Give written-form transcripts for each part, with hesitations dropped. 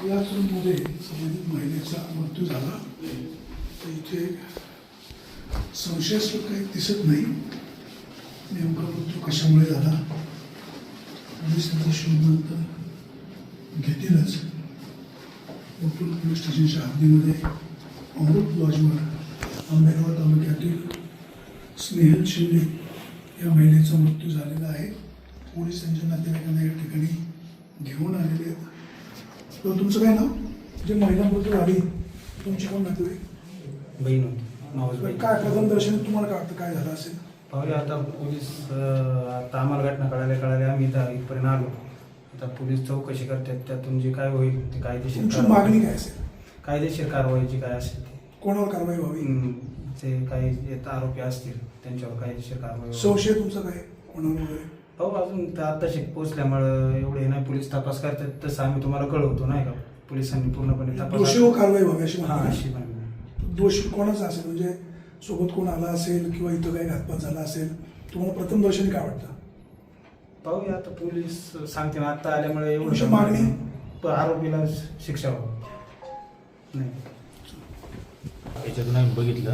याच रूममध्ये संबंधित महिलेचा मृत्यू झाला. तर इथे संशयास्पद काही दिसत नाही. नेमका मृत्यू कशामुळे झाला पोलीस त्याचा शोध नंतर घेतीलच. कोथरूड पोलीस स्टेशनच्या हद्दीमध्ये अमृत लॉजवर आंबेगाव तालुक्यातील स्नेहल शिंदे या महिलेचा मृत्यू झालेला आहे. पोलीस त्यांच्या नातेवाईकांना या ठिकाणी घेऊन आलेले आहेत. तर तुमचं काय नाव? जे महिला मृत्यू झाली तुमची कोण नातेवाईक? बहीण होती, मावस बहीण. काय प्रथम दर्शन तुम्हाला काय वाटतं काय झालं असेल? पाहूया आता पोलीस आता आम्हाला घटना कळाले आम्ही इथपर्यंत आलो. आता पोलीस चौकशी करतात, त्यातून जे काय होईल ते कायदेशीर तुमची मागणी काय असेल? कायदेशीर कारवाईची काय असेल ते कोणावर कारवाई व्हावी? ते काही आरोपी असतील त्यांच्यावर कायदेशीर कारवाई व्हावी. संशय तुमचा काय कोणावर वगैरे? हो, अजून तर आता पोचल्यामुळं एवढे नाही पोलीस तपास करतात, तसं आम्ही तुम्हाला कळवतो नाही का. पोलिसांनी पूर्णपणे तपास दोषीवर कारवाई व्हावी अशी हा मागणी. अशी मागणी. दोषी कोणाचा असेल म्हणजे सोबत कोण आला असेल किंवा इथं काही घातपात झाला असेल तुम्हाला प्रथम दर्शनी काय वाटतं? पाहूया आता पोलीस सांगतील. आता आल्यामुळे तुमची एवढं मागणी? आरोपीला शिक्षा व्हावी. नाही याच्यातून आम्ही बघितलं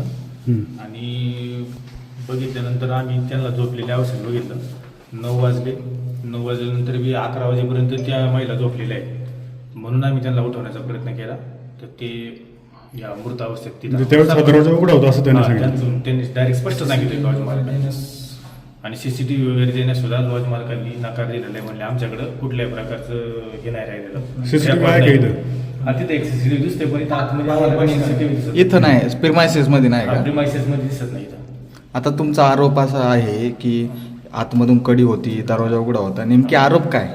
आणि बघितल्यानंतर आम्ही त्यांना झोपलेले अवसर बघितलं. 9 वाजले. 9 वाजल्यानंतर बी 11 वाजेपर्यंत त्या महिला झोपलेल्या आहेत. म्हणून आम्ही त्यांना उठवण्याचा प्रयत्न केला. तर ते या मृत अवस्थेत त्यावेळेस दरवाजा उघडा होता असं त्यांनी सांगितलं. त्यांनी डायरेक्ट स्पष्ट सांगितलं लॉज मालकांनी. आणि CCTV वगैरे देण्यास सुद्धा लॉज मालकांनी नकार दिलेला आहे. म्हणले आमच्याकडं कुठल्याही प्रकारचं हे नाही राहिलेलं. CCTV आहे का इथं? तिथे एक CCTV दिसते पण इथं आतमध्ये आम्हाला पण CCTV दिसत इथं नाही, प्रिमायसेस मध्ये नाही का? प्रिमायसेस मध्ये दिसत नाही इथं. आता तुमचा आरोप असा आहे की आतमधून कडी होती, दरवाजा उघडा होता, नेमके आरोप काय?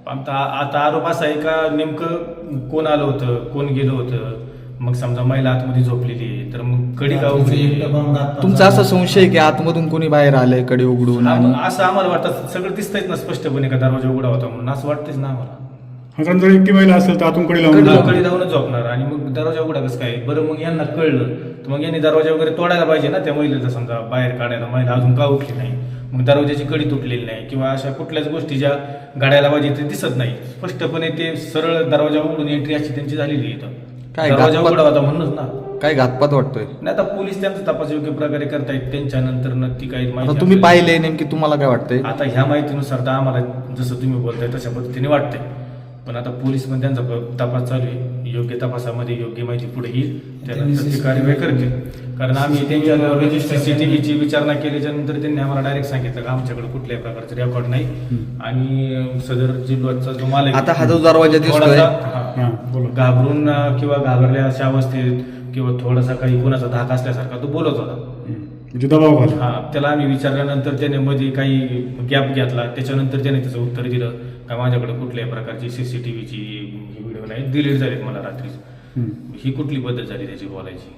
आता आरोप असा आहे का नेमकं कोण आलं होतं, कोण गेलं होतं. मग समजा महिला आतमध्ये झोपलेली आहे तर मग कडी का उघडली? तुमचा असा संशय आहे की आतमधून कोणी बाहेर आलंय कडी उघडून? आणि असं आम्हाला वाटतं. सगळं दिसतंयच ना स्पष्टपणे का दरवाजा उघडा होता म्हणून असं वाटतंच ना आम्हाला. कारण जर एकटी महिला असेल तर आतून कडी लावून कडी लावूनच झोपणार आणि मग दरवाजा उघडा कसं काय? बरं मग यांना कळलं तर मग यांनी दरवाजा वगैरे तोडायला पाहिजे ना त्या महिलेचा. समजा बाहेर काढायला महिला अजून का उठली नाही, मग दरवाजाची कडी तुटलेली नाही किंवा अशा कुठल्याच गोष्टी ज्या गाडायला पाहिजे ते दिसत नाही. स्पष्टपणे ते सरळ दरवाजा उघडून एंट्री अशी त्यांची झालेली आहे इथं. काय दरवाजा घातपात- उघडा होता म्हणूनच ना. काय घातपात वाटतोय? नाही आता पोलीस त्यांचा तपास योग्य प्रकारे करतायत. त्यांच्यानंतर नक्की काही आता माहिती तुम्ही आपल्याला- पाहिले नेमकी तुम्हाला काय वाटतंय? आता ह्या माहितीनुसार तर आम्हाला जसं तुम्ही बोलताय तशा पद्धतीने वाटतंय. पण आता पोलीस पण त्यांचा तपास चालू आहे. योग्य तपासामध्ये योग्य माहिती पुढे येईल, त्यानंतर ते कार्यवाही करतील. कारण आम्ही त्यांच्यावर CCTVची विचारणा केल्याच्या नंतर त्यांनी आम्हाला डायरेक्ट सांगितलं की आमच्याकडे कुठल्याही प्रकारचं रेकॉर्ड नाही आणि सदर जिल्ह्याचा जो मालक आता हा जो दरवाजा दिसतोय घाबरून किंवा घाबरल्या अशा अवस्थेत किंवा थोडासा काही कोणाचा धाक असल्यासारखा तो बोलत होता. दबाव घाल. त्याला आम्ही विचारल्यानंतर त्याने मध्ये काही गॅप घेतला. त्याच्यानंतर त्याने त्याचं उत्तर दिलं का माझ्याकडे कुठल्याही प्रकारची CCTVची व्हिडिओ नाही, डिलीट झालीत मला रात्रीच. ही कुठली पद्धत झाली त्याची बोलायची?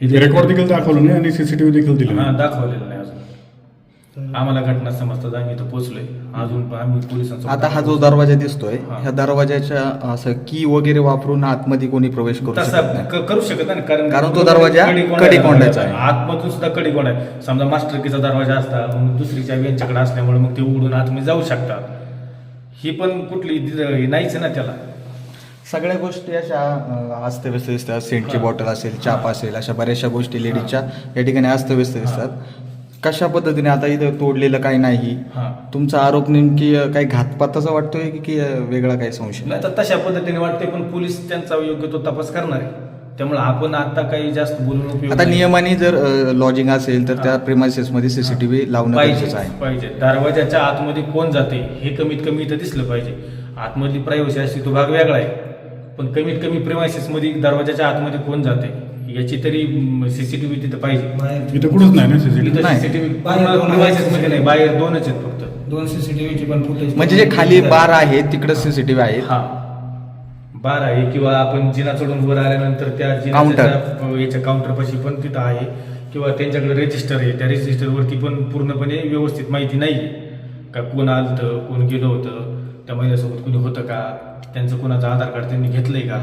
रेकॉर्ड देखील दाखवलं नाही आणि CCTV देखील दिलं नाही. दाखवलेलं नाही अजून. आम्हाला घटना समजतात आम्ही इथं पोहोचलोय. अजून आम्ही पोलिसांचा आता हा जो दरवाजा दिसतोय हा. ह्या दरवाजाच्या असं की वगैरे वापरून आतमध्ये कोणी प्रवेश करू तसा शकत नाही? करू शकत नाही कारण तो दरवाजा कडी-कोंड्याचा आहे. आतमधून सुद्धा कडी-कोंडा आहे. समजा मास्टरकीचा दरवाजा असता मग दुसरीच्या यांच्याकडे असल्यामुळे मग ते उघडून आतमध्ये जाऊ शकतात. ही पण कुठली नाहीच ना त्याला. सगळ्या गोष्टी अशा अस्तव्यस्त दिसतात. सेंटची बॉटल असेल, चाप असेल, अशा बऱ्याचशा गोष्टी लेडीजच्या या ठिकाणी अस्तव्यस्त दिसतात. कशा पद्धतीने आता इथं तोडलेलं काही नाही. तुमचा आरोप नेमकी काही घातपाताचा वाटतोय की वेगळा काही संशय? नाही तर तशा पद्धतीने वाटते पण पोलीस त्यांचा योग्य तो तपास करणार आहे. त्यामुळे आपण आता काही जास्त बोलून उपयोग आता नाही. नियमाने जर लॉजिंग असेल तर त्या प्रिमायसेस मध्ये CCTV लावणं गरजेचं आहे. पाहिजे. दरवाजाच्या आतमध्ये कोण जाते हे कमीत कमी इथं दिसलं पाहिजे. आतमधली प्रायव्हसी असते तो भाग वेगळा आहे, पण कमीत कमी प्रिमायसेस मध्ये दरवाजाच्या आतमध्ये कोण जाते याची तरी CCTV तिथं पाहिजे. इथं कुठंच नाही ना CCTV. नाही. CCTV प्रिमायसेस मध्ये नाही, बाहेर 2च आहेत फक्त. 2 CCTVची पण फुटेज म्हणजे जे खाली बार आहे तिकडे CCTV आहे. बार आहे किंवा आपण जिना चढून वर आल्यानंतर त्या याच्या काउंटरपाशी पण तिथं आहे किंवा त्यांच्याकडे रजिस्टर आहे. त्या रजिस्टरवरती पण पूर्णपणे व्यवस्थित माहिती नाही का कोण आलं होतं, कोण गेलं होतं, त्या महिन्यासोबत कोणी होतं का, त्यांचं कोणाचं आधार कार्ड त्यांनी घेतलंय का,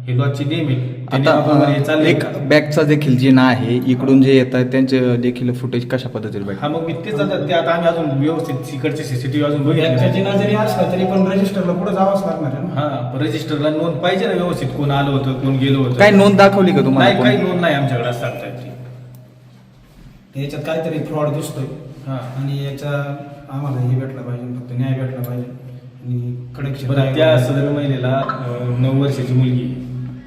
हे लॉजचे नियम आहे त्या आता नियमाप्रमाणे हे चाललंय. एक बॅगचा देखील जिना आहे, इकडून जे येत आहेत त्यांचे देखील फुटेज कशा पद्धतीने भेटतात? हा मग मी तेच आता ते आता आम्ही अजून व्यवस्थित तिकडचे सीसीटीव्ही अजून बघितले त्याची जरी असला तरी पण रजिस्टरला पुढे जावंच लागणार आहे ना. हा रजिस्टरला नोंद पाहिजे ना व्यवस्थित, कोण आलं होतं कोण गेलो होतं. काय नोंद दाखवली का तुम्हाला? नाही, काही नोंद नाही आमच्याकडे असं सांगतायत ते. याच्यात काहीतरी फ्रॉड दिसतोय हा. आणि याचा आम्हाला हे भेटला पाहिजे, फक्त न्याय भेटला पाहिजे आणि कडक शिक्षा बरं त्या सदर महिलेला 9 वर्षाची मुलगी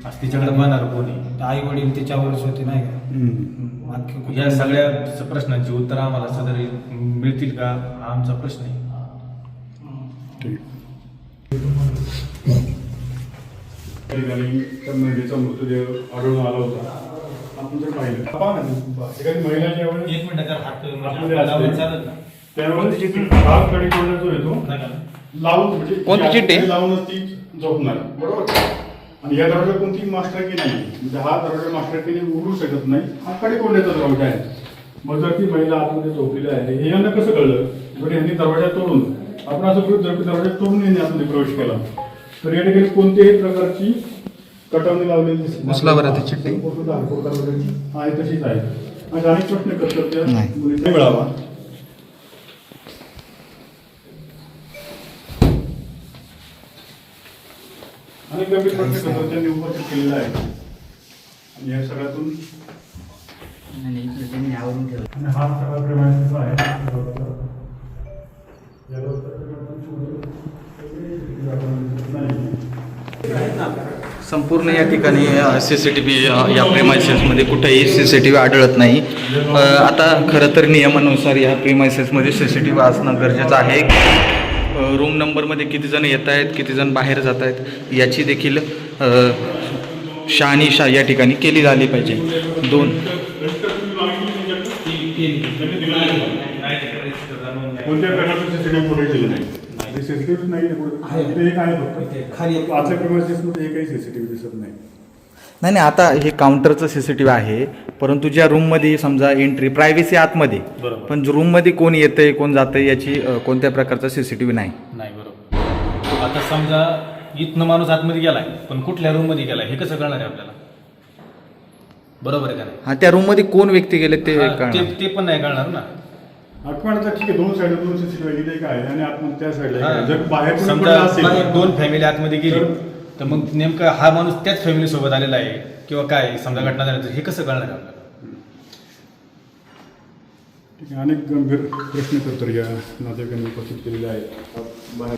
आज तिच्याकडे पाहणार कोणी. आई वडील त्याच्यावरच होते नाही का. हम्म. अख्खे या सगळ्या प्रश्नांची उत्तर आम्हाला सदर मिळतील का हा आमचा प्रश्न आहे. ठीक. त्या ठिकाणी त्या महिलेचा मृतदेह आढळून आला होता. आपण जर पाहिलं पहा ना, एखादी महिला ज्यावेळेस एक मिनिट जर हात आतमध्ये असते, त्यावेळेस भाग कडे जो येतो लावून म्हणजे कोणती ती चिठ्ठी? लावूनच ती झोपणार, बरोबर. आणि या दरवाजा कोणती मास्टर की नाही, म्हणजे हा दरवाजा मास्टर की उघडू शकत नाही, हा कडे कोंड्याचा दरवाजा आहे. मग जर ती महिला आतमध्ये झोपलेली आहे हे यांना कसं कळलं? बरं यांनी दरवाजा तोडून, आपण असं गृहीत धरू की दरवाजा तोडून यांनी आतमध्ये प्रवेश केला, तर या ठिकाणी कोणत्याही प्रकारची कटावणी लावलेली दिसत नाही. उचला बरं ती चिठ्ठी. आहे तशीच आहे. आणि अनेक प्रश्न करतात त्या नाही. मुलीचा मिळावा. अनेक गंभीर प्रश्न करतात त्यांनी उपस्थित केलेला आहे. आणि या सगळ्यातून आणि हा सगळा प्रेमाचा आहे. संपूर्ण या ठिकाणी CCTV या प्रेमायसेसमध्ये कुठेही CCTV आढळत नाही. आता खरं तर नियमानुसार या प्रेमायसेसमध्ये CCTV असणं गरजेचं आहे. रूम नंबरमध्ये किती जण येत आहेत, किती जण बाहेर जात आहेत याची देखील शहानिशा या ठिकाणी केली झाली पाहिजे. कोणत्या प्रकारचं सीसीटीव्ही फुटेज दिलं नाही. सीसीटीव्ही नाही ते एक आहे फक्त खाली आजच्या प्रेमायसेसमध्ये एकही सीसीटीव्ही दिसत नाही. नाही आता हे काउंटरचं CCTV आहे, परंतु ज्या रूममध्ये समजा एंट्री प्रायव्हसी आतमध्ये, बरोबर. पण रूममध्ये कोण येतंय कोण जातंय याची कोणत्या प्रकारचा CCTV नाही. नाही बरोबर. आता समजा इथनं माणूस आतमध्ये गेलाय पण कुठल्या रूम मध्ये गेलाय हे कसं कळणार आहे आपल्याला? बरोबर आहे का नाही? हा, त्या रूममध्ये कोण व्यक्ती गेले ते हा, कळणार. ते पण नाही कळणार ना. आपण आता ठीक आहे, दोन साईड दोन सीसीटीव्ही इथे एक आहे आणि आपण त्या साईडला हा. जर बाहेर कोणी समजा पडलं असेल 2 फॅमिली आतमध्ये गेली तर मग नेमकं हा माणूस त्याच फॅमिली सोबत आलेला आहे किंवा काय समजा घटना झाली तर हे कसं कळणार आहे आपल्याला? ठीक आहे. अनेक गंभीर प्रश्न करतो या नातेवाईकांनी उपस्थित केलेले आहेत. बाहेर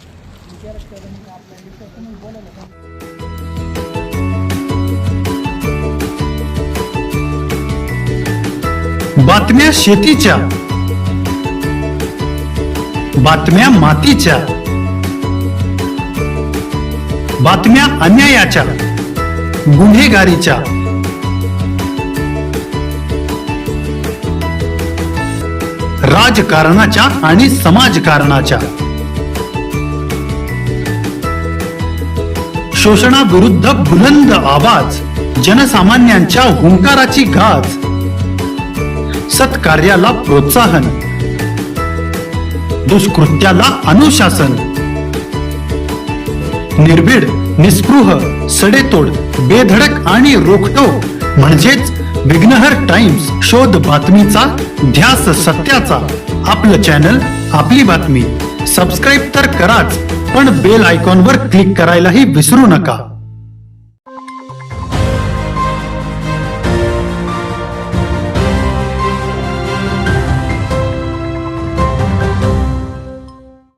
बातम्या शेतीच्या, बातम्या मातीच्या, बातम्या अन्यायाच्या, गुन्हेगारीच्या, राजकारणाच्या आणि समाजकारणाच्या, शोषणाविरुद्ध बुलंद आवाज, जनसामान्यांच्या हुंकाराची गाज, सत्कार्याला प्रोत्साहन, दुष्कृत्याला अनुशासन, निर्भीड, निस्पृह, सडेतोड, बेधडक आणि रोखटोक म्हणजेच विघ्नहर टाइम्स. शोध बातमीचा, ध्यास सत्याचा. आपलं चॅनल, आपली बातमी. सबस्क्राईब तर कराच, पण बेल आयकॉनवर क्लिक करायलाही विसरू नका.